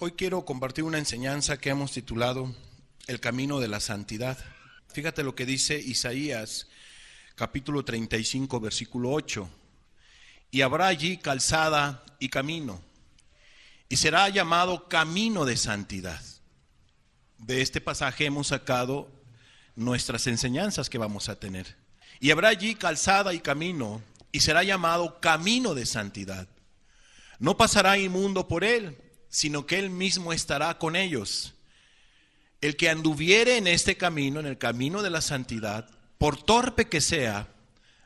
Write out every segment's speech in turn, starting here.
Hoy quiero compartir una enseñanza que hemos titulado El camino de la santidad. Fíjate lo que dice Isaías, capítulo 35, versículo 8. Y habrá allí calzada y camino, y será llamado camino de santidad. De este pasaje hemos sacado nuestras enseñanzas que vamos a tener. Y habrá allí calzada y camino, y será llamado camino de santidad. No pasará inmundo por él, sino que él mismo estará con ellos. El que anduviere en este camino, en el camino de la santidad, por torpe que sea,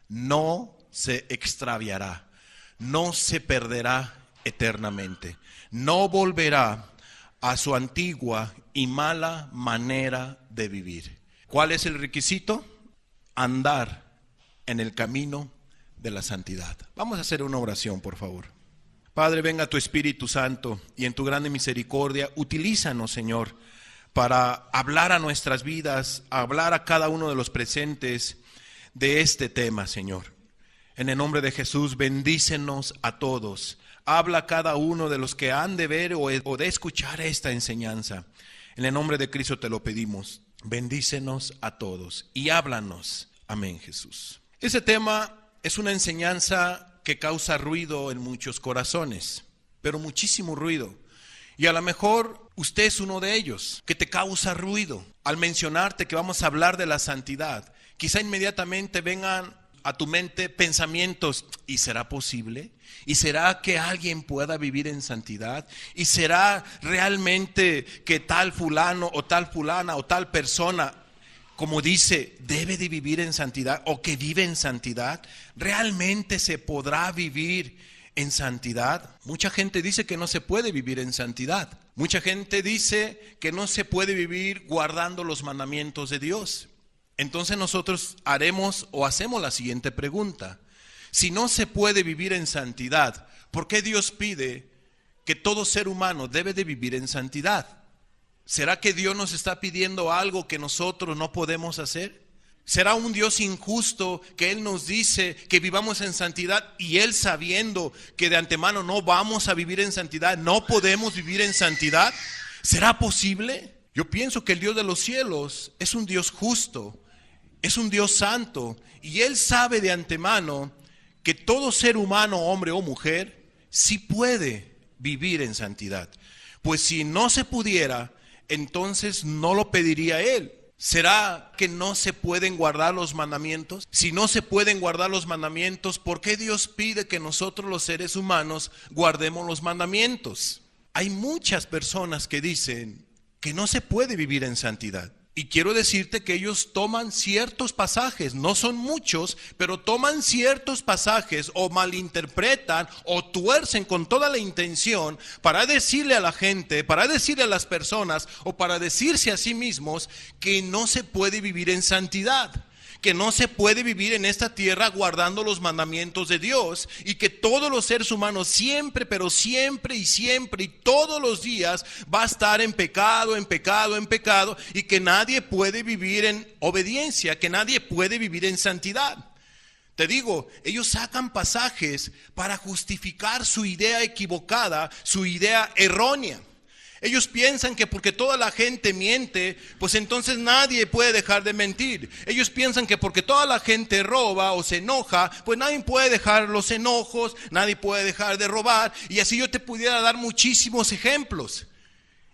no se extraviará, no se perderá eternamente, no volverá a su antigua y mala manera de vivir. ¿Cuál es el requisito? Andar en el camino de la santidad. Vamos a hacer una oración, por favor. Padre, venga tu Espíritu Santo y en tu grande misericordia, utilízanos, Señor, para hablar a nuestras vidas, hablar a cada uno de los presentes de este tema, Señor. En el nombre de Jesús, bendícenos a todos. Habla a cada uno de los que han de ver o de escuchar esta enseñanza. En el nombre de Cristo te lo pedimos. Bendícenos a todos y háblanos. Amén, Jesús. Este tema es una enseñanza que causa ruido en muchos corazones, pero muchísimo ruido. Y a lo mejor usted es uno de ellos, que te causa ruido. Al mencionarte que vamos a hablar de la santidad, quizá inmediatamente vengan a tu mente pensamientos, ¿y será posible? ¿Y será que alguien pueda vivir en santidad? ¿Y será realmente que tal fulano o tal fulana o tal persona, como dice, debe de vivir en santidad o que vive en santidad? ¿Realmente se podrá vivir en santidad? Mucha gente dice que no se puede vivir en santidad. Mucha gente dice que no se puede vivir guardando los mandamientos de Dios. Entonces nosotros hacemos la siguiente pregunta. Si no se puede vivir en santidad, ¿por qué Dios pide que todo ser humano debe de vivir en santidad? ¿Será que Dios nos está pidiendo algo que nosotros no podemos hacer? ¿Será un Dios injusto que Él nos dice que vivamos en santidad y Él, sabiendo que de antemano no vamos a vivir en santidad, no podemos vivir en santidad? ¿Será posible? Yo pienso que el Dios de los cielos es un Dios justo, es un Dios santo, y Él sabe de antemano que todo ser humano, hombre o mujer, sí puede vivir en santidad. Pues si no se pudiera, entonces no lo pediría Él. ¿Será que no se pueden guardar los mandamientos? Si no se pueden guardar los mandamientos, ¿por qué Dios pide que nosotros los seres humanos guardemos los mandamientos? Hay muchas personas que dicen que no se puede vivir en santidad. Y quiero decirte que ellos toman ciertos pasajes, no son muchos, pero toman ciertos pasajes o malinterpretan o tuercen con toda la intención para decirle a la gente, para decirle a las personas o para decirse a sí mismos que no se puede vivir en santidad, que no se puede vivir en esta tierra guardando los mandamientos de Dios, y que todos los seres humanos siempre, pero siempre y todos los días va a estar en pecado, y que nadie puede vivir en obediencia, que nadie puede vivir en santidad. Te digo, ellos sacan pasajes para justificar su idea equivocada, su idea errónea. Ellos piensan que porque toda la gente miente, pues entonces nadie puede dejar de mentir. Ellos piensan que porque toda la gente roba o se enoja, pues nadie puede dejar los enojos, nadie puede dejar de robar. Y así yo te pudiera dar muchísimos ejemplos.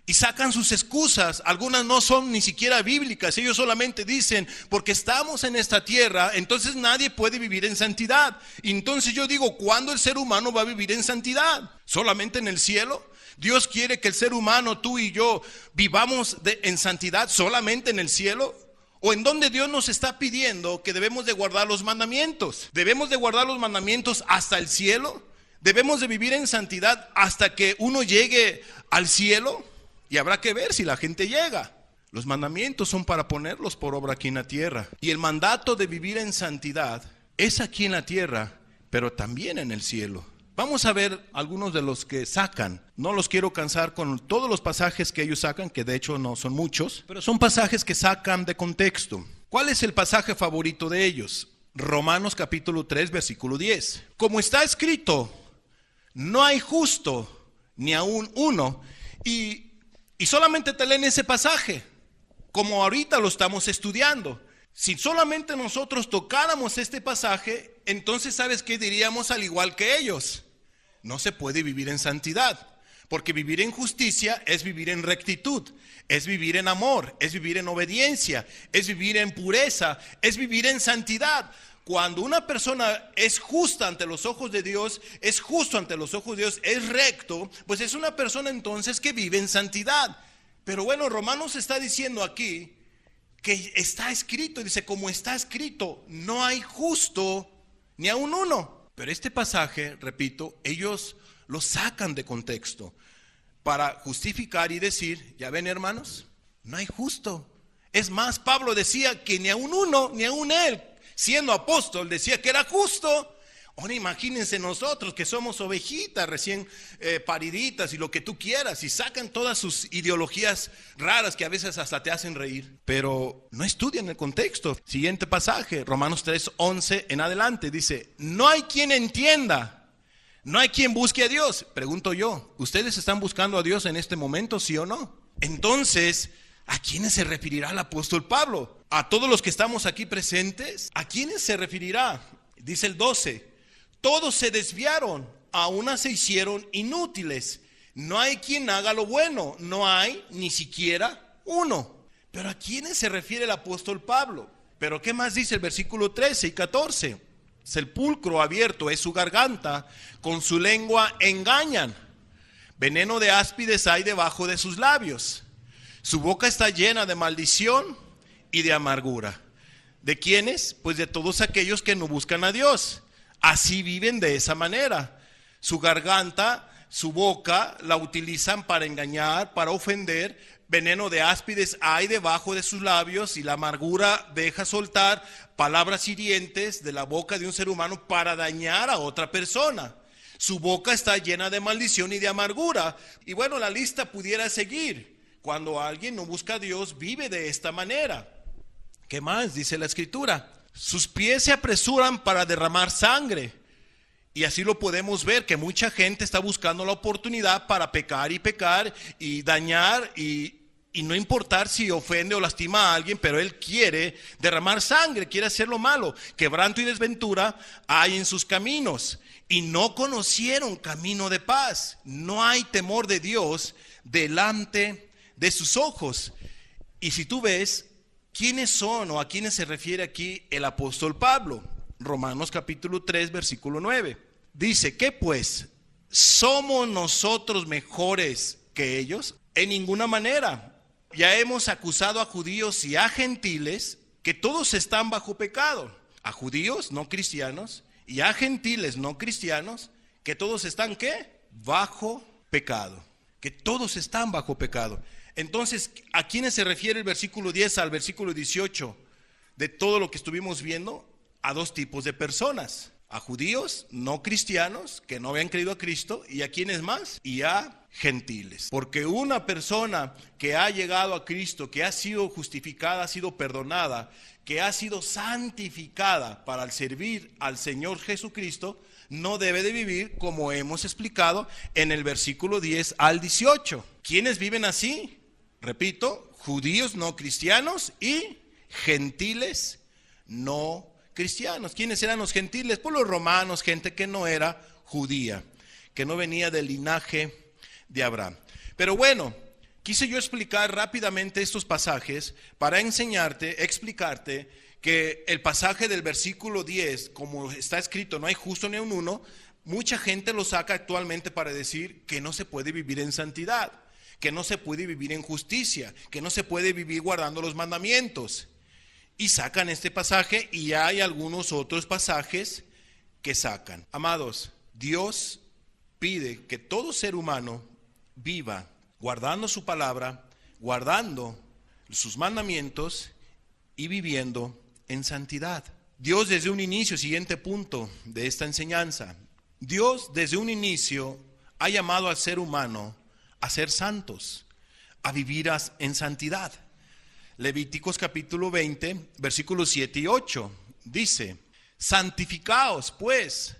Y sacan sus excusas, algunas no son ni siquiera bíblicas. Ellos solamente dicen, porque estamos en esta tierra, entonces nadie puede vivir en santidad. Y entonces yo digo, ¿cuándo el ser humano va a vivir en santidad? ¿Solamente en el cielo? ¿Dios quiere que el ser humano, tú y yo, vivamos en santidad solamente en el cielo? ¿O en donde Dios nos está pidiendo que debemos de guardar los mandamientos? ¿Debemos de guardar los mandamientos hasta el cielo? ¿Debemos de vivir en santidad hasta que uno llegue al cielo? Y habrá que ver si la gente llega. Los mandamientos son para ponerlos por obra aquí en la tierra. Y el mandato de vivir en santidad es aquí en la tierra, pero también en el cielo. Vamos a ver algunos de los que sacan. No los quiero cansar con todos los pasajes que ellos sacan, que de hecho no son muchos, pero son pasajes que sacan de contexto. ¿Cuál es el pasaje favorito de ellos? Romanos capítulo 3, versículo 10. Como está escrito, no hay justo ni aún uno, Y solamente te leen ese pasaje, como ahorita lo estamos estudiando. Si solamente nosotros tocáramos este pasaje, entonces ¿sabes qué diríamos? Al igual que ellos, no se puede vivir en santidad, porque vivir en justicia es vivir en rectitud, es vivir en amor, es vivir en obediencia, es vivir en pureza, es vivir en santidad. Cuando una persona es justa ante los ojos de Dios, es justo ante los ojos de Dios, es recto, pues es una persona entonces que vive en santidad. Pero bueno, Romanos está diciendo aquí que está escrito, dice, como está escrito, no hay justo ni aun uno. Pero este pasaje, repito, ellos lo sacan de contexto para justificar y decir, ya ven hermanos, no hay justo. Es más, Pablo decía que ni aun uno, ni aun él, siendo apóstol, decía que era justo. Ahora imagínense nosotros que somos ovejitas recién pariditas y lo que tú quieras, y sacan todas sus ideologías raras que a veces hasta te hacen reír, pero no estudian el contexto. Siguiente pasaje, Romanos 3:11 en adelante, dice, no hay quien entienda, no hay quien busque a Dios. Pregunto yo, ¿ustedes están buscando a Dios en este momento, sí o no? Entonces, ¿a quiénes se referirá el apóstol Pablo? ¿A todos los que estamos aquí presentes? ¿A quiénes se referirá? Dice el 12, todos se desviaron, a una se hicieron inútiles. No hay quien haga lo bueno, no hay ni siquiera uno. Pero ¿a quiénes se refiere el apóstol Pablo? Pero ¿qué más dice el versículo 13 y 14? Sepulcro abierto es su garganta, con su lengua engañan. Veneno de áspides hay debajo de sus labios. Su boca está llena de maldición y de amargura. ¿De quiénes? Pues de todos aquellos que no buscan a Dios. Así viven de esa manera. Su garganta, su boca la utilizan para engañar, para ofender. Veneno de áspides hay debajo de sus labios y la amargura deja soltar palabras hirientes de la boca de un ser humano para dañar a otra persona. Su boca está llena de maldición y de amargura. Y bueno, la lista pudiera seguir. Cuando alguien no busca a Dios, vive de esta manera. ¿Qué más dice la Escritura? Sus pies se apresuran para derramar sangre. Y así lo podemos ver, que mucha gente está buscando la oportunidad para pecar y dañar y no importar si ofende o lastima a alguien, pero él quiere derramar sangre, quiere hacer lo malo. Quebranto y desventura hay en sus caminos y no conocieron camino de paz. No hay temor de Dios delante de sus ojos. Y si tú ves, ¿quiénes son o a quiénes se refiere aquí el apóstol Pablo? Romanos capítulo 3, versículo 9. Dice, ¿qué pues? ¿Somos nosotros mejores que ellos? En ninguna manera. Ya hemos acusado a judíos y a gentiles que todos están bajo pecado. A judíos no cristianos y a gentiles no cristianos que todos están ¿qué? Bajo pecado. Que todos están bajo pecado. Entonces, ¿a quiénes se refiere el versículo 10 al versículo 18 de todo lo que estuvimos viendo? A dos tipos de personas, a judíos no cristianos que no habían creído a Cristo, y a quiénes más, y a gentiles. Porque una persona que ha llegado a Cristo, que ha sido justificada, ha sido perdonada, que ha sido santificada para servir al Señor Jesucristo, no debe de vivir como hemos explicado en el versículo 10 al 18. ¿Quiénes viven así? Repito, judíos no cristianos y gentiles no cristianos. ¿Quiénes eran los gentiles? Pues los romanos, gente que no era judía, que no venía del linaje de Abraham. Pero bueno, quise yo explicar rápidamente estos pasajes para enseñarte, explicarte que el pasaje del versículo 10, como está escrito, no hay justo ni un uno, mucha gente lo saca actualmente para decir que no se puede vivir en santidad, que no se puede vivir en justicia, que no se puede vivir guardando los mandamientos. Y sacan este pasaje y hay algunos otros pasajes que sacan. Amados, Dios pide que todo ser humano viva guardando su palabra, guardando sus mandamientos y viviendo en santidad. Dios desde un inicio, siguiente punto de esta enseñanza, Dios desde un inicio ha llamado al ser humano a ser santos, a vivir en santidad. Levíticos capítulo 20, versículos 7 y 8, dice, santificaos pues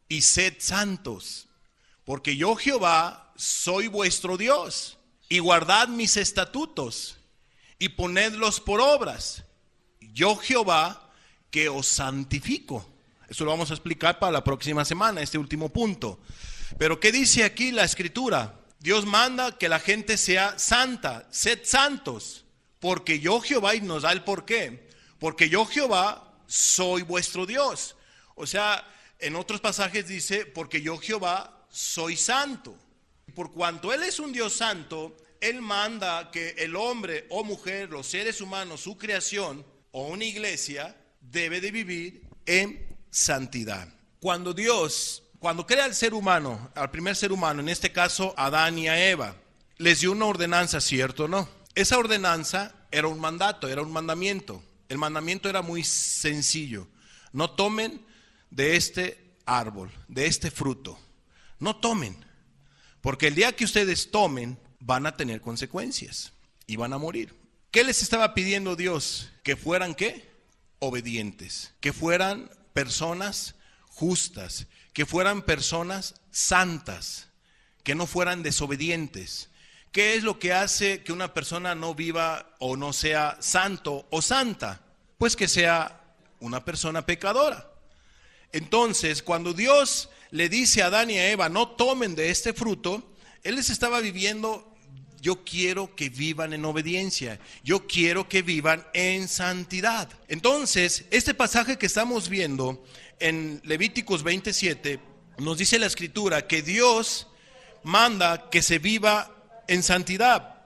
y sed santos, porque yo Jehová soy vuestro Dios. y guardad mis estatutos y ponedlos por obras. Yo Jehová que os santifico. Eso lo vamos a explicar para la próxima semana, este último punto. Pero ¿qué dice aquí la Escritura? Dios manda que la gente sea santa, sed santos, porque yo Jehová, y nos da el porqué, porque yo Jehová soy vuestro Dios. O sea, en otros pasajes dice, porque yo Jehová soy santo. Por cuanto Él es un Dios santo, Él manda que el hombre o mujer, los seres humanos, su creación o una iglesia, debe de vivir en santidad. Cuando crea al ser humano, al primer ser humano, en este caso Adán y a Eva, les dio una ordenanza, ¿cierto o no? Esa ordenanza era un mandato, era un mandamiento. El mandamiento era muy sencillo. No tomen de este árbol, de este fruto. No tomen, porque el día que ustedes tomen, van a tener consecuencias y van a morir. ¿Qué les estaba pidiendo Dios? Que fueran, ¿qué? Obedientes, que fueran personas justas, que fueran personas santas, que no fueran desobedientes. ¿Qué es lo que hace que una persona no viva o no sea santo o santa? Pues que sea una persona pecadora. Entonces, cuando Dios le dice a Adán y a Eva, no tomen de este fruto, Él les estaba viviendo, yo quiero que vivan en obediencia, yo quiero que vivan en santidad. Entonces, este pasaje que estamos viendo en Levíticos 27, nos dice la Escritura que Dios manda que se viva en santidad.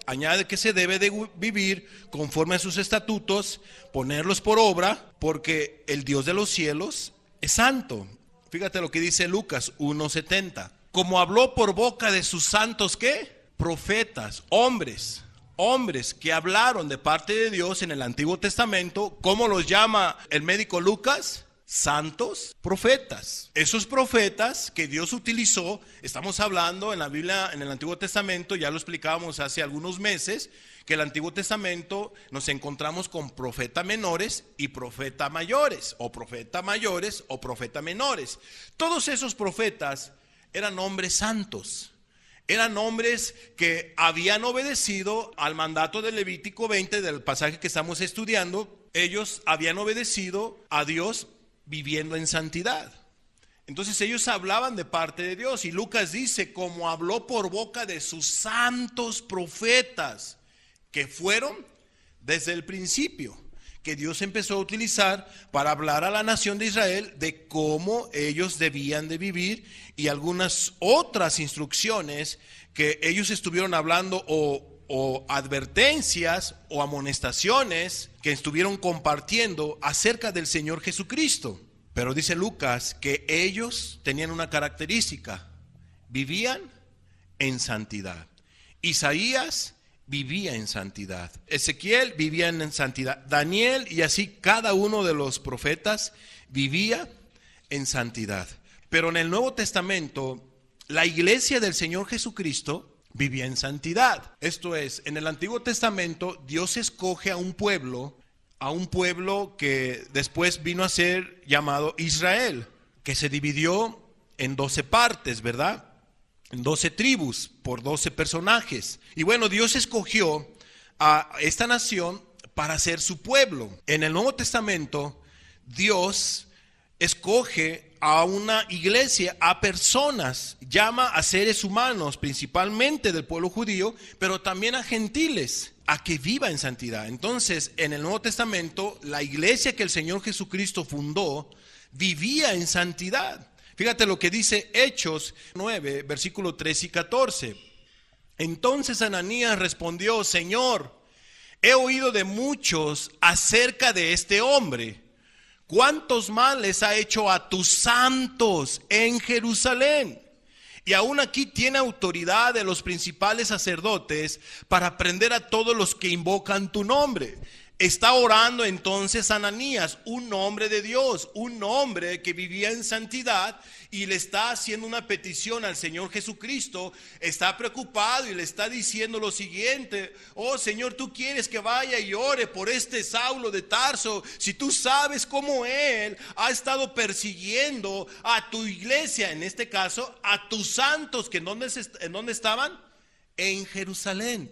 Añade que se debe de vivir conforme a sus estatutos, ponerlos por obra, porque el Dios de los cielos es santo. Fíjate lo que dice Lucas 1:70. Como habló por boca de sus santos, ¿qué? Profetas, hombres que hablaron de parte de Dios en el Antiguo Testamento. ¿Cómo los llama el médico Lucas? Santos profetas. Esos profetas que Dios utilizó, estamos hablando en la Biblia, en el Antiguo Testamento, ya lo explicábamos hace algunos meses, que el Antiguo Testamento nos encontramos con profeta menores y profeta mayores, o profeta mayores o profeta menores. Todos esos profetas eran hombres santos. Eran hombres que habían obedecido al mandato del Levítico 20, del pasaje que estamos estudiando. Ellos habían obedecido a Dios viviendo en santidad. Entonces ellos hablaban de parte de Dios, y Lucas dice, como habló por boca de sus santos profetas, que fueron desde el principio, que Dios empezó a utilizar para hablar a la nación de Israel de cómo ellos debían de vivir, y algunas otras instrucciones que ellos estuvieron hablando, o advertencias o amonestaciones que estuvieron compartiendo acerca del Señor Jesucristo. Pero dice Lucas que ellos tenían una característica: vivían en santidad. Isaías vivía en santidad, Ezequiel vivía en santidad, Daniel, y así cada uno de los profetas vivía en santidad. Pero en el Nuevo Testamento, la iglesia del Señor Jesucristo vivía en santidad. Esto es, en el Antiguo Testamento Dios escoge a un pueblo que después vino a ser llamado Israel, que se dividió en 12 partes, ¿verdad? En 12 tribus, por 12 personajes. Y bueno, Dios escogió a esta nación para ser su pueblo. En el Nuevo Testamento, Dios escoge a una iglesia, a personas, llama a seres humanos, principalmente del pueblo judío, pero también a gentiles, a que viva en santidad. Entonces, en el Nuevo Testamento, la iglesia que el Señor Jesucristo fundó vivía en santidad. Fíjate lo que dice Hechos 9, versículos 13 y 14. Entonces Ananías respondió: Señor, he oído de muchos acerca de este hombre. ¿Cuántos males ha hecho a tus santos en Jerusalén? Y aún aquí tiene autoridad de los principales sacerdotes para prender a todos los que invocan tu nombre. Está orando entonces Ananías, un hombre de Dios, un hombre que vivía en santidad, y le está haciendo una petición al Señor Jesucristo. Está preocupado y le está diciendo lo siguiente: oh Señor, tú quieres que vaya y ore por este Saulo de Tarso, si tú sabes cómo él ha estado persiguiendo a tu iglesia, en este caso a tus santos, que ¿en dónde estaban? en Jerusalén.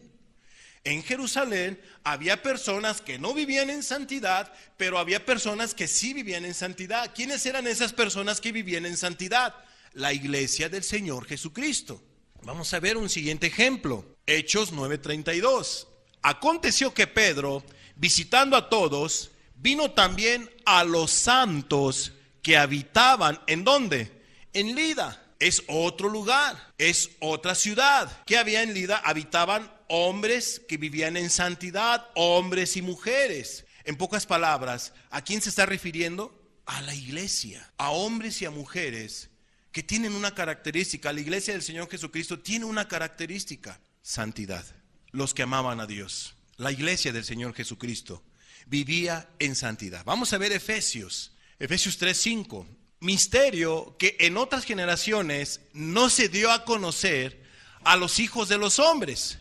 En Jerusalén había personas que no vivían en santidad, pero había personas que sí vivían en santidad. ¿Quiénes eran esas personas que vivían en santidad? La iglesia del Señor Jesucristo. Vamos a ver un siguiente ejemplo. Hechos 9:32. Aconteció que Pedro, visitando a todos, vino también a los santos que habitaban, ¿en dónde? En Lida. Es otro lugar, es otra ciudad. ¿Qué había en Lida? Habitaban hombres que vivían en santidad, hombres y mujeres. En pocas palabras, ¿a quién se está refiriendo? A la iglesia, a hombres y a mujeres que tienen una característica. La iglesia del Señor Jesucristo tiene una característica: santidad. Los que amaban a Dios. La iglesia del Señor Jesucristo vivía en santidad. Vamos a ver Efesios 3:5. Misterio que en otras generaciones no se dio a conocer a los hijos de los hombres,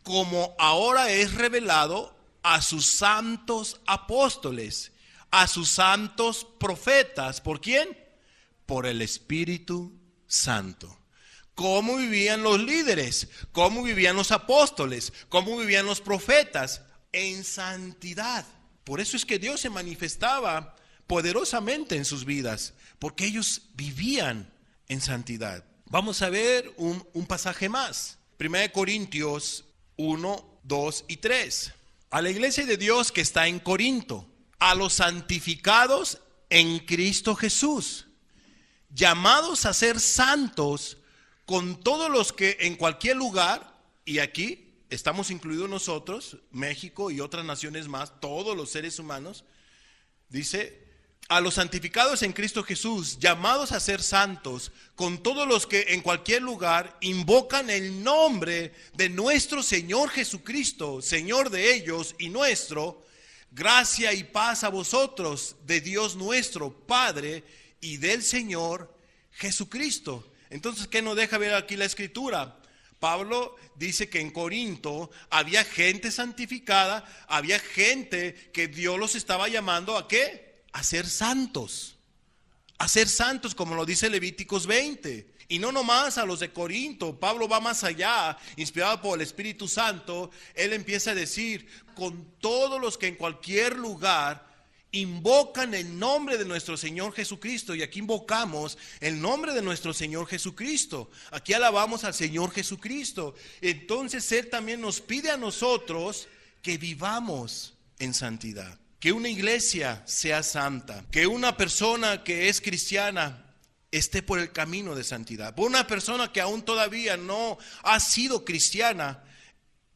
como ahora es revelado a sus santos apóstoles, a sus santos profetas. ¿Por quién? Por el Espíritu Santo. ¿Cómo vivían los líderes? ¿Cómo vivían los apóstoles? ¿Cómo vivían los profetas? En santidad. Por eso es que Dios se manifestaba poderosamente en sus vidas, porque ellos vivían en santidad. Vamos a ver un pasaje más. 1 Corintios 1, 2 y 3. A la iglesia de Dios que está en Corinto, a los santificados en Cristo Jesús, llamados a ser santos con todos los que en cualquier lugar, y aquí estamos incluidos nosotros, México y otras naciones más, todos los seres humanos, dice: a los santificados en Cristo Jesús, llamados a ser santos, con todos los que en cualquier lugar invocan el nombre de nuestro Señor Jesucristo, Señor de ellos y nuestro, gracia y paz a vosotros, de Dios nuestro Padre y del Señor Jesucristo. Entonces, ¿qué nos deja ver aquí la Escritura? Pablo dice que en Corinto había gente santificada, había gente que Dios los estaba llamando ¿a qué? A ser santos, como lo dice Levíticos 20. Y no nomás a los de Corinto, Pablo va más allá, inspirado por el Espíritu Santo. Él empieza a decir: con todos los que en cualquier lugar invocan el nombre de nuestro Señor Jesucristo. Y aquí invocamos el nombre de nuestro Señor Jesucristo, aquí alabamos al Señor Jesucristo. Entonces Él también nos pide a nosotros que vivamos en santidad. Que una iglesia sea santa, que una persona que es cristiana esté por el camino de santidad. Por una persona que aún todavía no ha sido cristiana,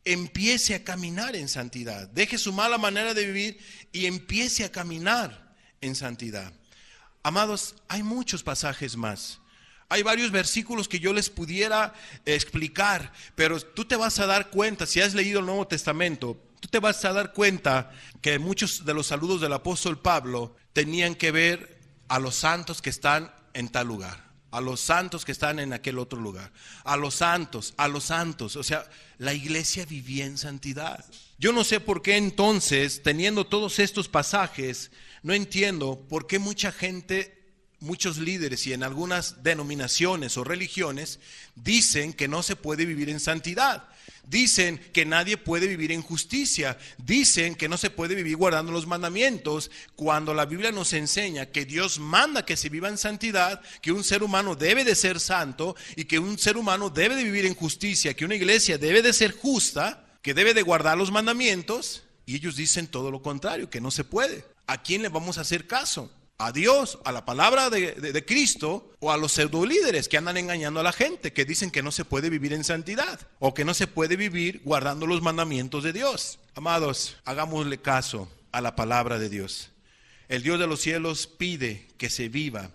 empiece a caminar en santidad. Deje su mala manera de vivir y empiece a caminar en santidad. Amados, hay muchos pasajes más. Hay varios versículos que yo les pudiera explicar, pero tú te vas a dar cuenta, si has leído el Nuevo Testamento, tú te vas a dar cuenta que muchos de los saludos del apóstol Pablo tenían que ver a los santos que están en tal lugar, a los santos que están en aquel otro lugar, a los santos. O sea, la iglesia vivía en santidad. Yo no sé por qué entonces, teniendo todos estos pasajes, no entiendo por qué mucha gente, muchos líderes y en algunas denominaciones o religiones dicen que no se puede vivir en santidad. Dicen que nadie puede vivir en justicia. Dicen que no se puede vivir guardando los mandamientos, cuando la Biblia nos enseña que Dios manda que se viva en santidad, que un ser humano debe de ser santo y que un ser humano debe de vivir en justicia, que una iglesia debe de ser justa, que debe de guardar los mandamientos. Y ellos dicen todo lo contrario, que no se puede. ¿A quién le vamos a hacer caso? ¿A Dios, a la palabra de Cristo, o a los pseudolíderes que andan engañando a la gente, que dicen que no se puede vivir en santidad o que no se puede vivir guardando los mandamientos de Dios? Amados, hagámosle caso a la palabra de Dios. El Dios de los cielos pide que se viva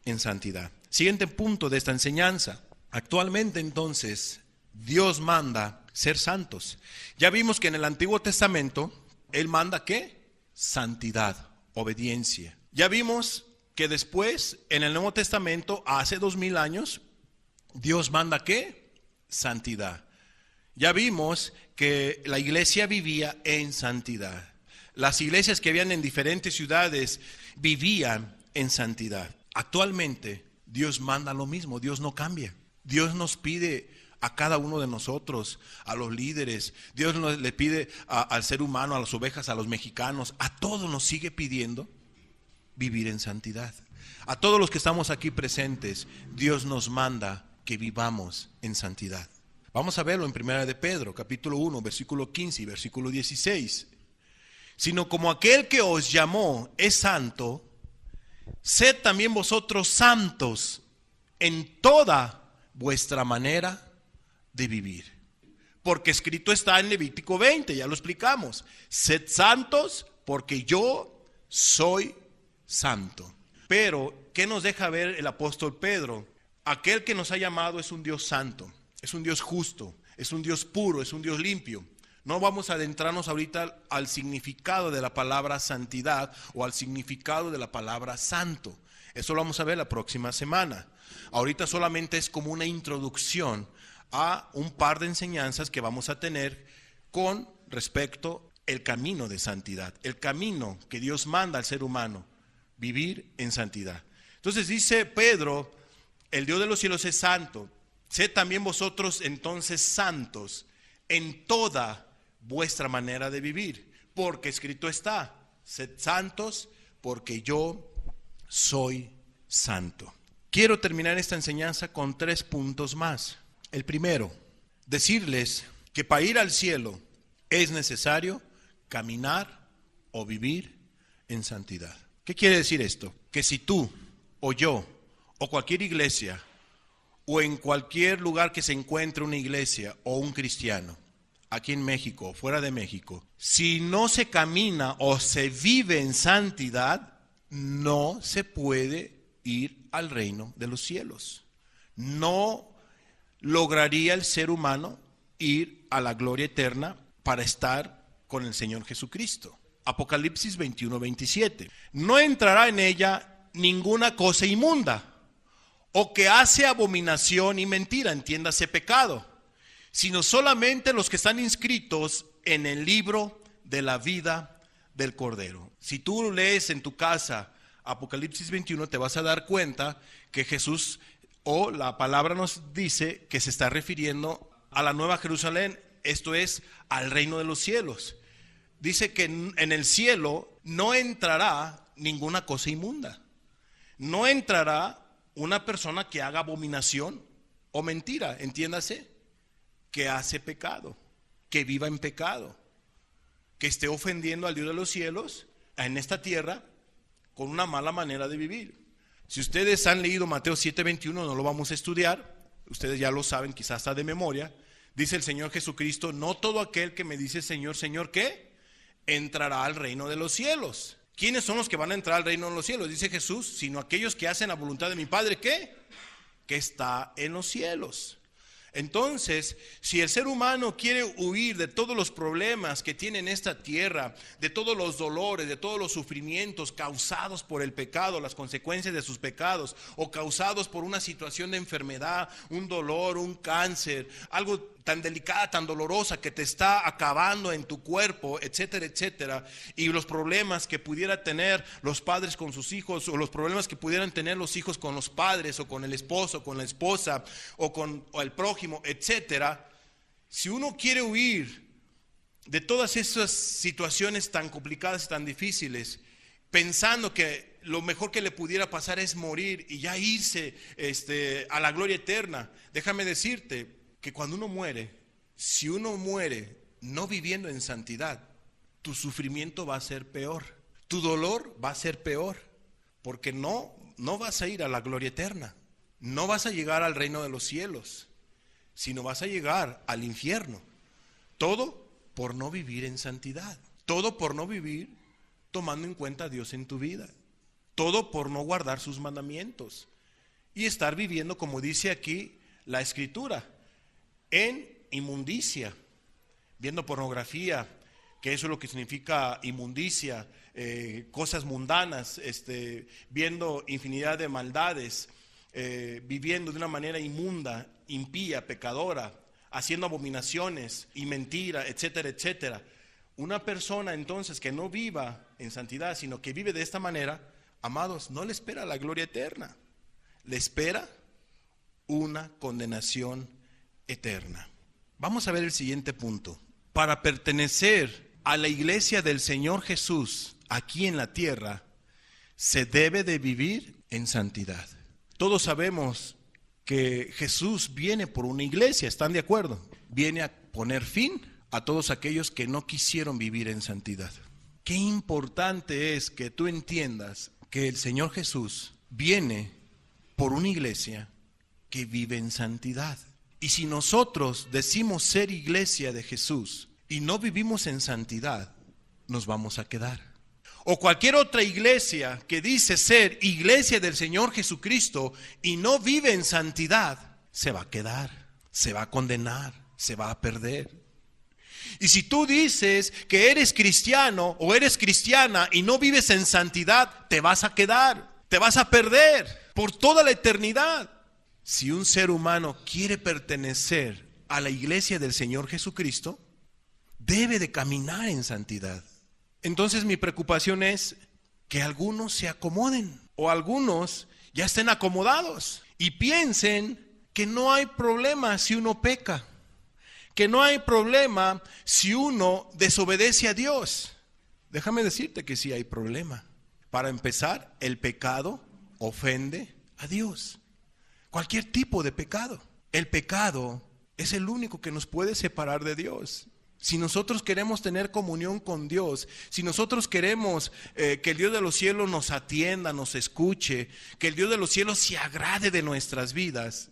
en santidad. Siguiente punto de esta enseñanza. Actualmente entonces Dios manda ser santos. Ya vimos que en el Antiguo Testamento Él manda ¿qué? Santidad, obediencia. Ya vimos que después, en el Nuevo Testamento, hace 2000 años, Dios manda ¿qué? Santidad. Ya vimos que la iglesia vivía en santidad. Las iglesias que habían en diferentes ciudades vivían en santidad. Actualmente, Dios manda lo mismo, Dios no cambia. Dios nos pide a cada uno de nosotros, a los líderes. Dios le pide al ser humano, a las ovejas, a los mexicanos, a todos nos sigue pidiendo vivir en santidad. A todos los que estamos aquí presentes, Dios nos manda que vivamos en santidad. Vamos a verlo en 1 de Pedro, capítulo 1, versículo 15 y versículo 16. Sino como aquel que os llamó es santo, sed también vosotros santos en toda vuestra manera de vivir. Porque escrito está en Levítico 20, ya lo explicamos. Sed santos porque yo soy santo. Pero, ¿qué nos deja ver el apóstol Pedro? Aquel que nos ha llamado es un Dios santo, es un Dios justo, es un Dios puro, es un Dios limpio. No vamos a adentrarnos ahorita al significado de la palabra santidad o al significado de la palabra santo. Eso lo vamos a ver la próxima semana. Ahorita solamente es como una introducción a un par de enseñanzas que vamos a tener con respecto al camino de santidad, el camino que Dios manda al ser humano, vivir en santidad. Entonces dice Pedro, el Dios de los cielos es santo, sed también vosotros entonces santos en toda vuestra manera de vivir, porque escrito está, sed santos porque yo soy santo. Quiero terminar esta enseñanza con 3 puntos más. El primero, decirles que para ir al cielo es necesario caminar o vivir en santidad. ¿Qué quiere decir esto? Que si tú o yo o cualquier iglesia o en cualquier lugar que se encuentre una iglesia o un cristiano, aquí en México o fuera de México, si no se camina o se vive en santidad, no se puede ir al reino de los cielos. No lograría el ser humano ir a la gloria eterna para estar con el Señor Jesucristo. Apocalipsis 21:27. No entrará en ella ninguna cosa inmunda o que hace abominación y mentira, entiéndase pecado, sino solamente los que están inscritos en el libro de la vida del Cordero. Si tú lees en tu casa Apocalipsis 21, te vas a dar cuenta que Jesús o la palabra nos dice que se está refiriendo a la Nueva Jerusalén, esto es, al reino de los cielos. Dice que en el cielo no entrará ninguna cosa inmunda. No entrará una persona que haga abominación o mentira, entiéndase, que hace pecado, que viva en pecado, que esté ofendiendo al Dios de los cielos en esta tierra con una mala manera de vivir. Si ustedes han leído Mateo 7:21, no lo vamos a estudiar, ustedes ya lo saben, quizás está de memoria. Dice el Señor Jesucristo, no todo aquel que me dice Señor, Señor, ¿qué? Entrará al reino de los cielos. ¿Quiénes son los que van a entrar al reino de los cielos? Dice Jesús, sino aquellos que hacen la voluntad de mi Padre, ¿qué? Que está en los cielos. Entonces, si el ser humano quiere huir de todos los problemas que tiene en esta tierra, de todos los dolores, de todos los sufrimientos causados por el pecado, las consecuencias de sus pecados, o causados por una situación de enfermedad, un dolor, un cáncer, algo tan delicada, tan dolorosa que te está acabando en tu cuerpo, etcétera, etcétera, y los problemas que pudiera tener los padres con sus hijos, o los problemas que pudieran tener los hijos con los padres, o con el esposo, con la esposa, o con el prójimo, etcétera. Si uno quiere huir de todas esas situaciones tan complicadas y tan difíciles, pensando que lo mejor que le pudiera pasar es morir y ya irse a la gloria eterna, déjame decirte que cuando uno muere, si uno muere no viviendo en santidad, tu sufrimiento va a ser peor, tu dolor va a ser peor, porque no vas a ir a la gloria eterna, no vas a llegar al reino de los cielos, sino vas a llegar al infierno. Todo por no vivir en santidad, todo por no vivir tomando en cuenta a Dios en tu vida, todo por no guardar sus mandamientos y estar viviendo, como dice aquí la Escritura, en inmundicia, viendo pornografía, que eso es lo que significa inmundicia, cosas mundanas, viendo infinidad de maldades, viviendo de una manera inmunda, impía, pecadora, haciendo abominaciones y mentira, etcétera, etcétera. Una persona entonces que no viva en santidad, sino que vive de esta manera, amados, no le espera la gloria eterna, le espera una condenación eterna. Vamos a ver el siguiente punto. Para pertenecer a la iglesia del Señor Jesús aquí en la tierra, se debe de vivir en santidad. Todos sabemos que Jesús viene por una iglesia, ¿están de acuerdo? Viene a poner fin a todos aquellos que no quisieron vivir en santidad. Qué importante es que tú entiendas que el Señor Jesús viene por una iglesia que vive en santidad. Y si nosotros decimos ser iglesia de Jesús y no vivimos en santidad, nos vamos a quedar. O cualquier otra iglesia que dice ser iglesia del Señor Jesucristo y no vive en santidad, se va a quedar, se va a condenar, se va a perder. Y si tú dices que eres cristiano o eres cristiana y no vives en santidad, te vas a quedar, te vas a perder por toda la eternidad. Si un ser humano quiere pertenecer a la iglesia del Señor Jesucristo, debe de caminar en santidad. Entonces mi preocupación es que algunos se acomoden o algunos ya estén acomodados y piensen que no hay problema si uno peca, que no hay problema si uno desobedece a Dios. Déjame decirte que sí hay problema. Para empezar, el pecado ofende a Dios. Cualquier tipo de pecado. El pecado es el único que nos puede separar de Dios. Si nosotros queremos tener comunión con Dios, si nosotros queremos que el Dios de los cielos nos atienda, nos escuche, que el Dios de los cielos se agrade de nuestras vidas,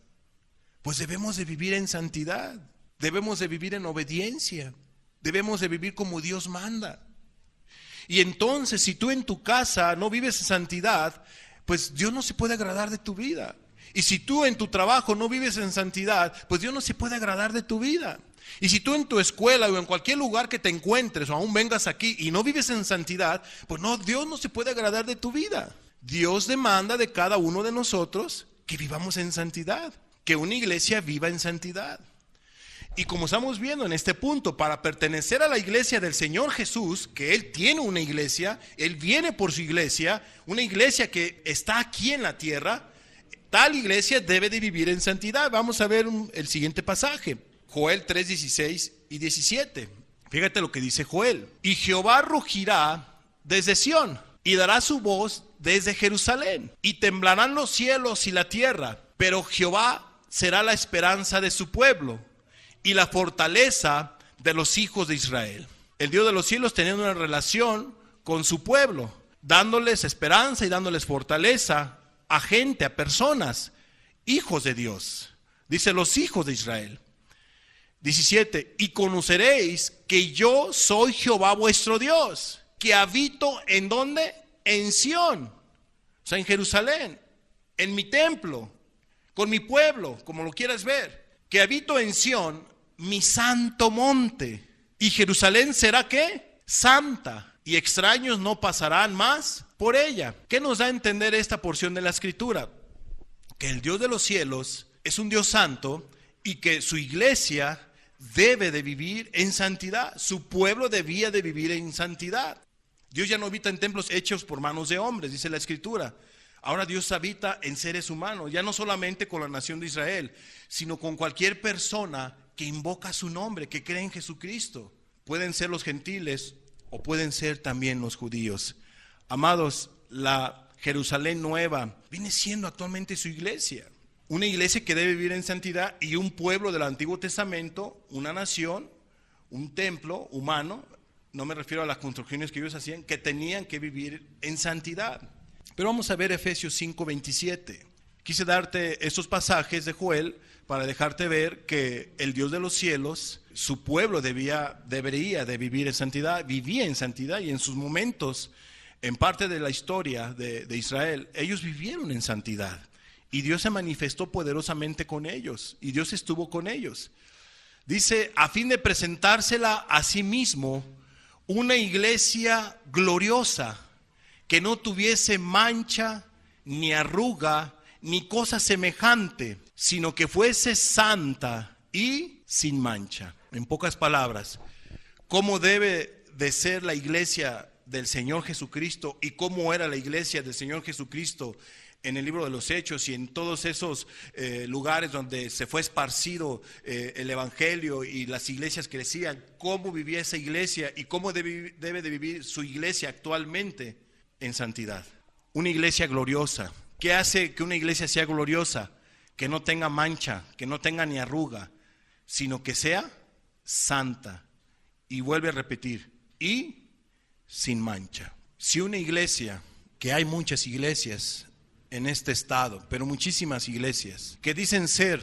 pues debemos de vivir en santidad, debemos de vivir en obediencia, debemos de vivir como Dios manda. Y entonces, si tú en tu casa no vives en santidad, pues Dios no se puede agradar de tu vida. Y si tú en tu trabajo no vives en santidad, pues Dios no se puede agradar de tu vida. Y si tú en tu escuela o en cualquier lugar que te encuentres o aún vengas aquí y no vives en santidad, pues no, Dios no se puede agradar de tu vida. Dios demanda de cada uno de nosotros que vivamos en santidad, que una iglesia viva en santidad. Y como estamos viendo en este punto, para pertenecer a la iglesia del Señor Jesús, que Él tiene una iglesia, Él viene por su iglesia, una iglesia que está aquí en la tierra, tal iglesia debe de vivir en santidad. Vamos a ver el siguiente pasaje, Joel 3, 16 y 17. Fíjate lo que dice Joel. Y Jehová rugirá desde Sión y dará su voz desde Jerusalén. Y temblarán los cielos y la tierra, pero Jehová será la esperanza de su pueblo y la fortaleza de los hijos de Israel. El Dios de los cielos teniendo una relación con su pueblo, dándoles esperanza y dándoles fortaleza a gente, a personas, hijos de Dios. Dice los hijos de Israel. 17, y conoceréis que yo soy Jehová vuestro Dios, que habito ¿en dónde? En Sión, o sea, en Jerusalén, en mi templo, con mi pueblo, como lo quieras ver, que habito en Sión, mi santo monte, y Jerusalén será ¿qué? Santa, y extraños no pasarán más por ella. ¿Qué nos da a entender esta porción de la Escritura? Que el Dios de los cielos es un Dios santo y que su iglesia debe de vivir en santidad. Su pueblo debía de vivir en santidad. Dios ya no habita en templos hechos por manos de hombres, dice la Escritura. Ahora Dios habita en seres humanos, ya no solamente con la nación de Israel, sino con cualquier persona que invoca su nombre, que cree en Jesucristo. Pueden ser los gentiles o pueden ser también los judíos. Amados, la Jerusalén nueva viene siendo actualmente su iglesia. Una iglesia que debe vivir en santidad y un pueblo del Antiguo Testamento, una nación, un templo humano, no me refiero a las construcciones que ellos hacían, que tenían que vivir en santidad. Pero vamos a ver Efesios 5:27. Quise darte estos pasajes de Joel para dejarte ver que el Dios de los cielos, su pueblo debería de vivir en santidad, vivía en santidad y en sus momentos, en parte de la historia de Israel, ellos vivieron en santidad. Y Dios se manifestó poderosamente con ellos, y Dios estuvo con ellos. Dice, a fin de presentársela a sí mismo, una iglesia gloriosa, que no tuviese mancha, ni arruga, ni cosa semejante, sino que fuese santa y sin mancha. En pocas palabras, ¿cómo debe de ser la iglesia del Señor Jesucristo y cómo era la iglesia del Señor Jesucristo en el libro de los Hechos y en todos esos lugares donde se fue esparcido el evangelio y las iglesias crecían, cómo vivía esa iglesia y cómo debe de vivir su iglesia actualmente en santidad. Una iglesia gloriosa. ¿Qué hace que una iglesia sea gloriosa? Que no tenga mancha, que no tenga ni arruga, sino que sea santa. Y vuelve a repetir, y sin mancha. Si una iglesia, que hay muchas iglesias en este estado, pero muchísimas iglesias, que dicen ser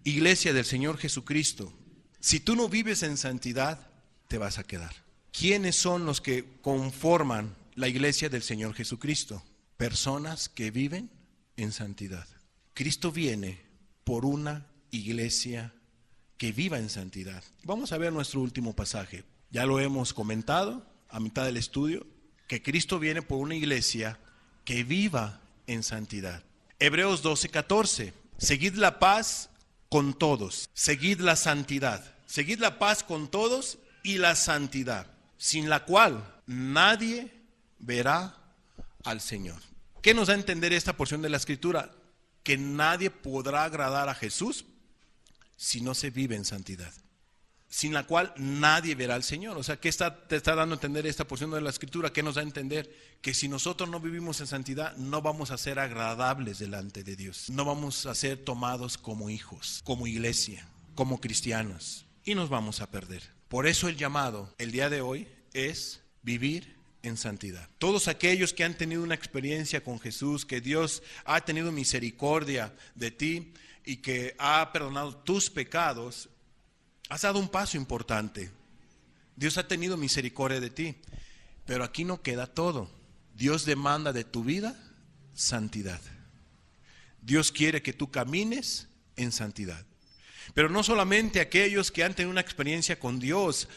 iglesia del Señor Jesucristo, si tú no vives en santidad, te vas a quedar. ¿Quiénes son los que conforman la iglesia del Señor Jesucristo? Personas que viven en santidad. Cristo viene por una iglesia que viva en santidad. Vamos a ver nuestro último pasaje. Ya lo hemos comentado a mitad del estudio, que Cristo viene por una iglesia que viva en santidad. Hebreos 12:14. Seguid la paz con todos, seguid la santidad. Seguid la paz con todos y la santidad, sin la cual nadie verá al Señor. ¿Qué nos da a entender esta porción de la Escritura? Que nadie podrá agradar a Jesús si no se vive en santidad, sin la cual nadie verá al Señor. O sea, ¿qué te está dando a entender esta porción de la Escritura? ¿Qué nos da a entender? Que si nosotros no vivimos en santidad, no vamos a ser agradables delante de Dios. No vamos a ser tomados como hijos, como iglesia, como cristianos, y nos vamos a perder. Por eso el llamado el día de hoy es vivir en santidad. Todos aquellos que han tenido una experiencia con Jesús, que Dios ha tenido misericordia de ti y que ha perdonado tus pecados, has dado un paso importante. Dios ha tenido misericordia de ti, pero aquí no queda todo. Dios demanda de tu vida santidad. Dios quiere que tú camines en santidad. Pero no solamente aquellos que han tenido una experiencia con Dios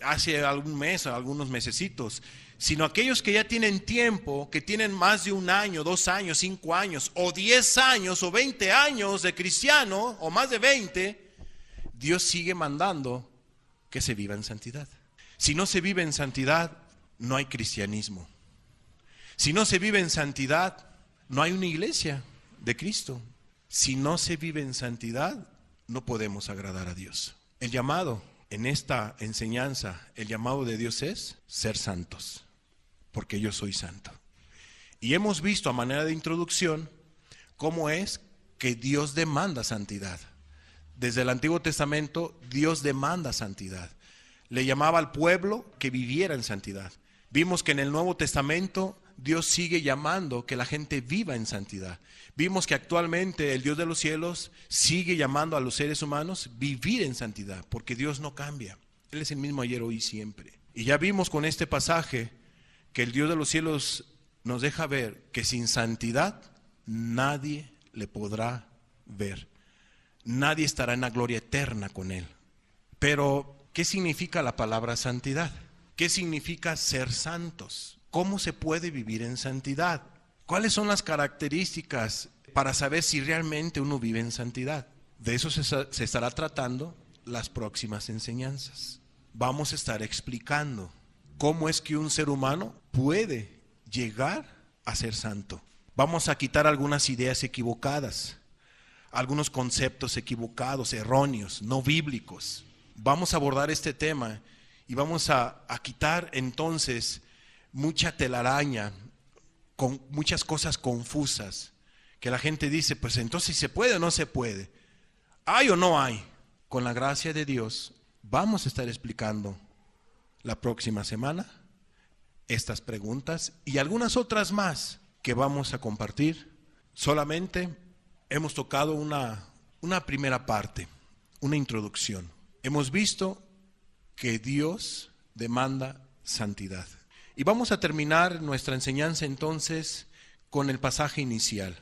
hace algún mes o algunos mesecitos, sino aquellos que ya tienen tiempo, que tienen más de 1 año, 2 años, 5 años, o 10 años, o 20 años de cristiano, o más de 20, Dios sigue mandando que se viva en santidad. Si no se vive en santidad, no hay cristianismo. Si no se vive en santidad, no hay una iglesia de Cristo. Si no se vive en santidad, no podemos agradar a Dios. El llamado en esta enseñanza, el llamado de Dios es ser santos, porque yo soy santo. Y hemos visto a manera de introducción cómo es que Dios demanda santidad. Desde el Antiguo Testamento, Dios demanda santidad. Le llamaba al pueblo que viviera en santidad. Vimos que en el Nuevo Testamento Dios sigue llamando que la gente viva en santidad. Vimos que actualmente el Dios de los cielos sigue llamando a los seres humanos vivir en santidad, porque Dios no cambia. Él es el mismo ayer, hoy y siempre. Y ya vimos con este pasaje que el Dios de los cielos nos deja ver que sin santidad nadie le podrá ver. Nadie estará en la gloria eterna con Él. Pero, ¿qué significa la palabra santidad? ¿Qué significa ser santos? ¿Cómo se puede vivir en santidad? ¿Cuáles son las características para saber si realmente uno vive en santidad? De eso se estará tratando las próximas enseñanzas. Vamos a estar explicando cómo es que un ser humano puede llegar a ser santo. Vamos a quitar algunas ideas equivocadas, algunos conceptos equivocados, erróneos, no bíblicos. Vamos a abordar este tema y vamos a quitar entonces mucha telaraña, con muchas cosas confusas, que la gente dice, pues entonces ¿se puede o no se puede? ¿Hay o no hay? Con la gracia de Dios vamos a estar explicando la próxima semana estas preguntas y algunas otras más que vamos a compartir. Solamente hemos tocado una primera parte, una introducción. Hemos visto que Dios demanda santidad. Y vamos a terminar nuestra enseñanza entonces con el pasaje inicial,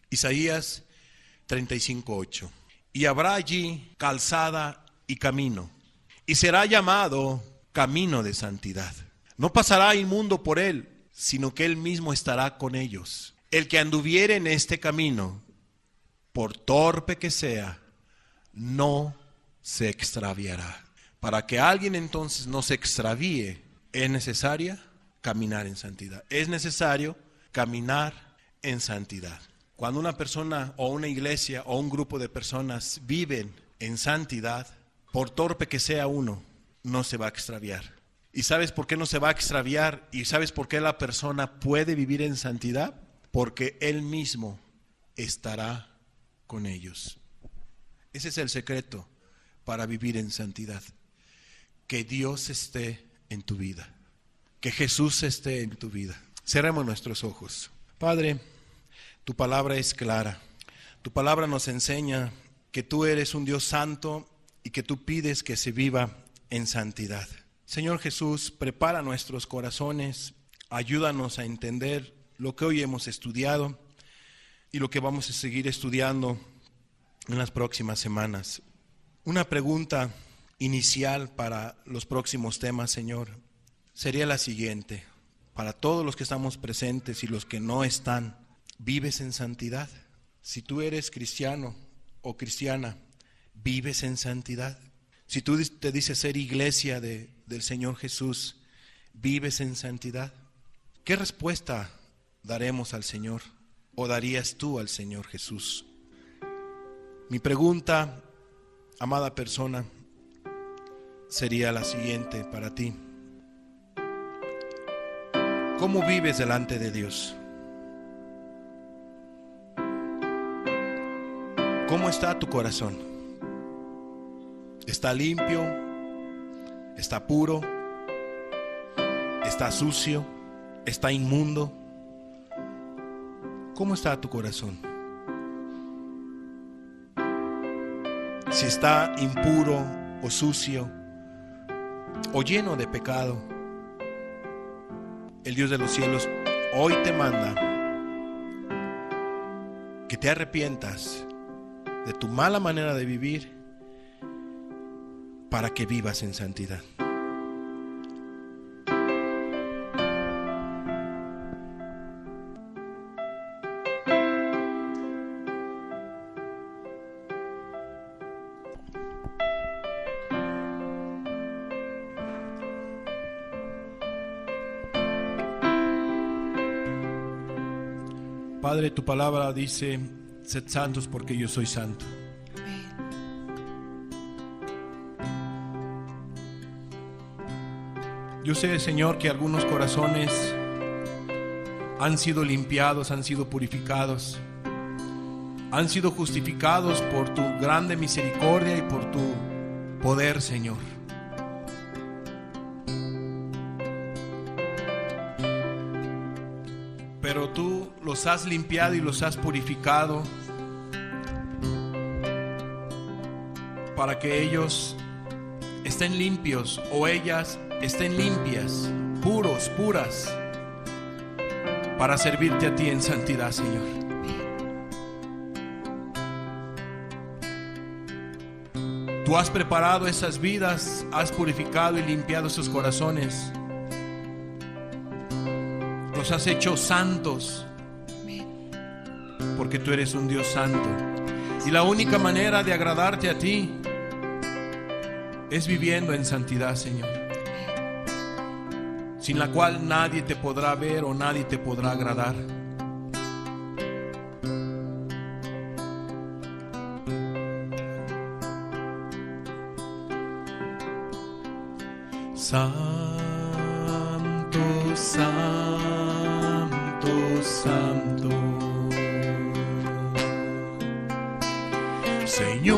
Isaías 35:8. Y habrá allí calzada y camino, y será llamado camino de santidad. No pasará inmundo por él, sino que él mismo estará con ellos. El que anduviere en este camino, por torpe que sea, no se extraviará. Para que alguien entonces no se extravíe, es necesaria caminar en santidad. Es necesario caminar en santidad. Cuando una persona o una iglesia o un grupo de personas viven en santidad, por torpe que sea uno, no se va a extraviar. ¿Y sabes por qué no se va a extraviar? ¿Y sabes por qué la persona puede vivir en santidad? Porque Él mismo estará con ellos. Ese es el secreto para vivir en santidad. Que Dios esté en tu vida. Que Jesús esté en tu vida. Cerremos nuestros ojos. Padre, tu palabra es clara. Tu palabra nos enseña que tú eres un Dios santo y que tú pides que se viva en santidad. Señor Jesús, prepara nuestros corazones, ayúdanos a entender lo que hoy hemos estudiado y lo que vamos a seguir estudiando en las próximas semanas. Una pregunta inicial para los próximos temas, Señor, sería la siguiente. Para todos los que estamos presentes y los que no están, ¿vives en santidad? Si tú eres cristiano o cristiana, ¿vives en santidad? Si tú te dices ser iglesia del Señor Jesús, ¿vives en santidad? ¿Qué respuesta daremos al Señor o darías tú al Señor Jesús? Mi pregunta, amada persona, sería la siguiente para ti. ¿Cómo vives delante de Dios? ¿Cómo está tu corazón? ¿Está limpio? ¿Está puro? ¿Está sucio? ¿Está inmundo? ¿Cómo está tu corazón? Si está impuro o sucio o lleno de pecado, el Dios de los cielos hoy te manda que te arrepientas de tu mala manera de vivir para que vivas en santidad. Padre, tu palabra dice: sed santos porque yo soy santo. Yo sé, Señor, que algunos corazones han sido limpiados, han sido purificados, han sido justificados por tu grande misericordia y por tu poder, Señor. Pero tú los has limpiado y los has purificado para que ellos estén limpios o ellas estén limpias, puros, puras, para servirte a ti en santidad, Señor. Tú has preparado esas vidas, has purificado y limpiado esos corazones. Los has hecho santos, porque tú eres un Dios santo. Y la única manera de agradarte a ti es viviendo en santidad, Señor, sin la cual nadie te podrá ver o nadie te podrá agradar. Santo, santo, santo, Señor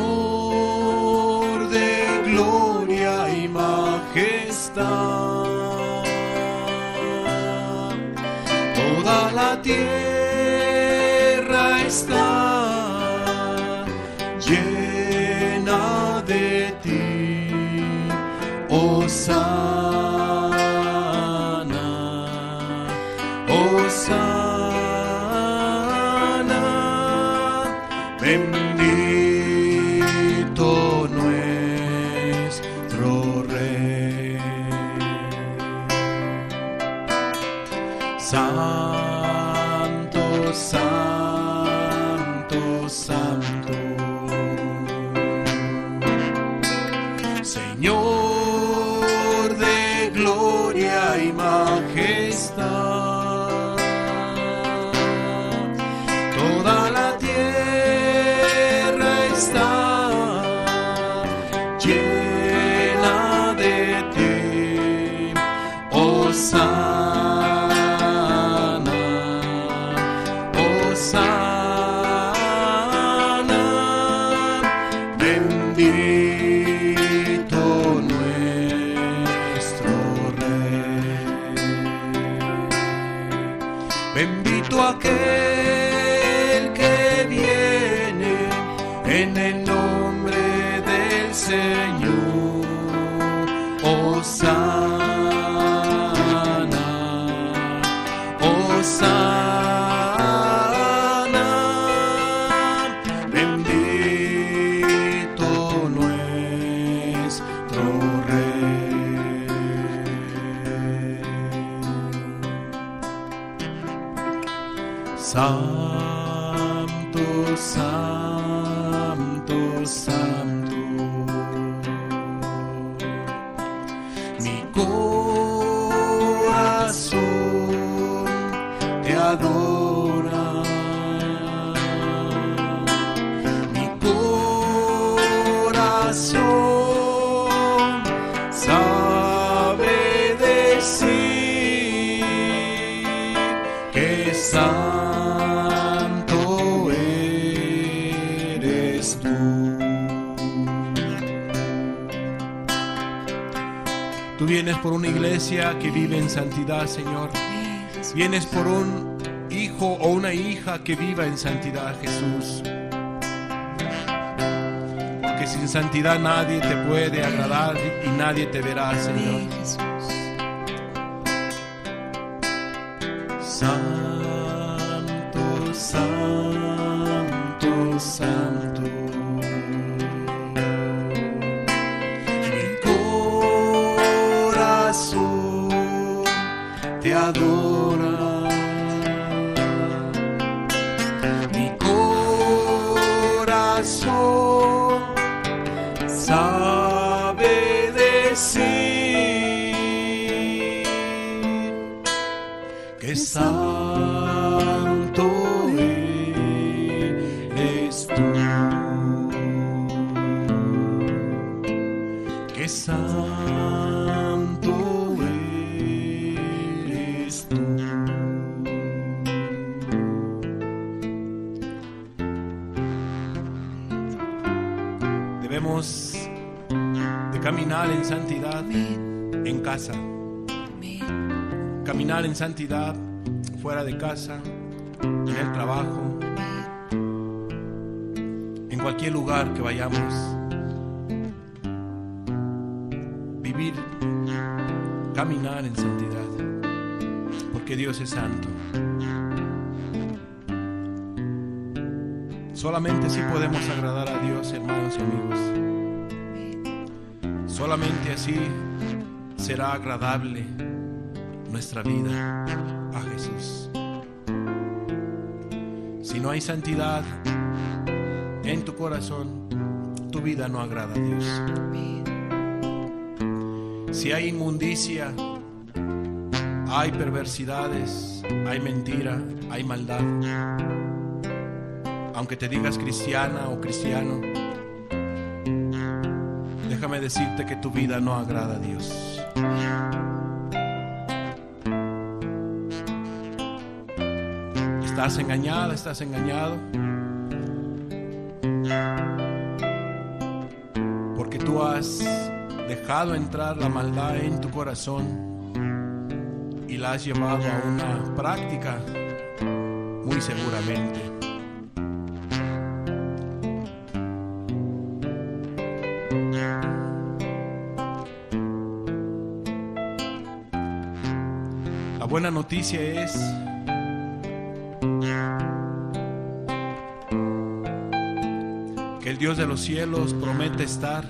de gloria y majestad. Toda la tierra está llena de ti, Hosana, Hosana, bendito nuestro Rey. Santo, santo, santo, Señor de gloria y majestad. Bendito aquel que viene en el nombre del Señor. Hosana, Hosana, bendito nuestro Rey. Santo, santo, santo, mi corazón te adora, mi corazón sabe decir que santo eres tú. Tú vienes por una iglesia que vive en santidad, Señor. Vienes por un hijo o una hija que viva en santidad, Jesús. Porque sin santidad nadie te puede agradar y nadie te verá, Señor. Santo, santo, santo. Mi corazón te adora, mi corazón sabe decir que santo eres tú, que santo eres tú. Debemos de caminar en santidad en casa, caminar en santidad fuera de casa, en el trabajo, en cualquier lugar que vayamos. Vivir, caminar en santidad, porque Dios es santo. Solamente así podemos agradar a Dios, hermanos y amigos. Solamente así será agradable nuestra vida a Jesús. Si no hay santidad en tu corazón, tu vida no agrada a Dios. Si hay inmundicia, hay perversidades, hay mentira, hay maldad, aunque te digas cristiana o cristiano, déjame decirte que tu vida no agrada a Dios. Estás engañada, estás engañado, porque tú has dejado entrar la maldad en tu corazón y la has llevado a una práctica, muy seguramente. La buena noticia es que el Dios de los cielos promete estar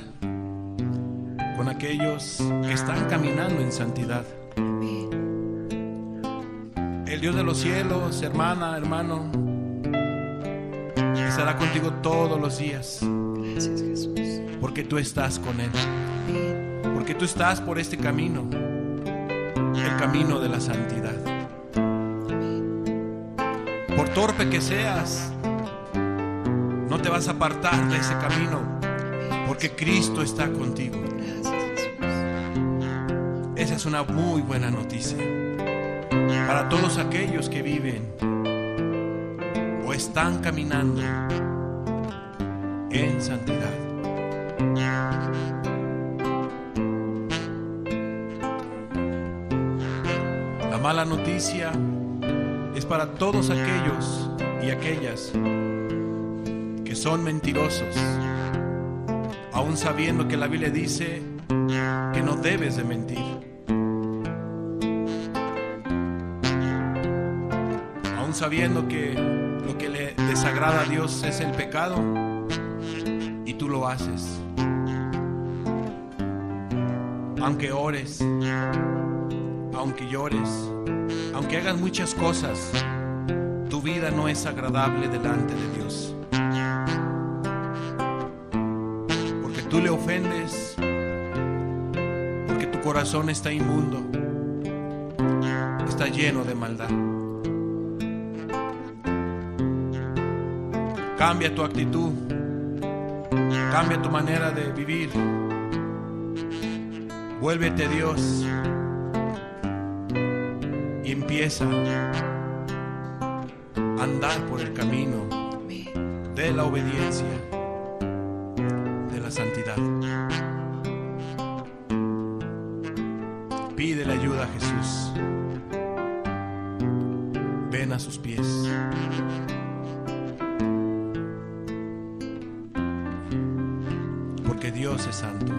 con aquellos que están caminando en santidad. El Dios de los cielos, hermana, hermano, estará contigo todos los días. Gracias, Jesús. Porque tú estás con Él. Porque tú estás por este camino, el camino de la santidad. Por torpe que seas, no te vas a apartar de ese camino, porque Cristo está contigo. Gracias, Jesús. Esa es una muy buena noticia para todos aquellos que viven o están caminando en santidad. La mala noticia es es para todos aquellos y aquellas que son mentirosos, aún sabiendo que la Biblia dice que no debes de mentir. Aún sabiendo que lo que le desagrada a Dios es el pecado y tú lo haces. Aunque ores, aunque llores, aunque hagas muchas cosas, tu vida no es agradable delante de Dios. Porque tú le ofendes, porque tu corazón está inmundo, está lleno de maldad. Cambia tu actitud, cambia tu manera de vivir. Vuélvete a Dios y empieza a andar por el camino de la obediencia, de la santidad. Pídele ayuda a Jesús. Ven a sus pies. Porque Dios es santo.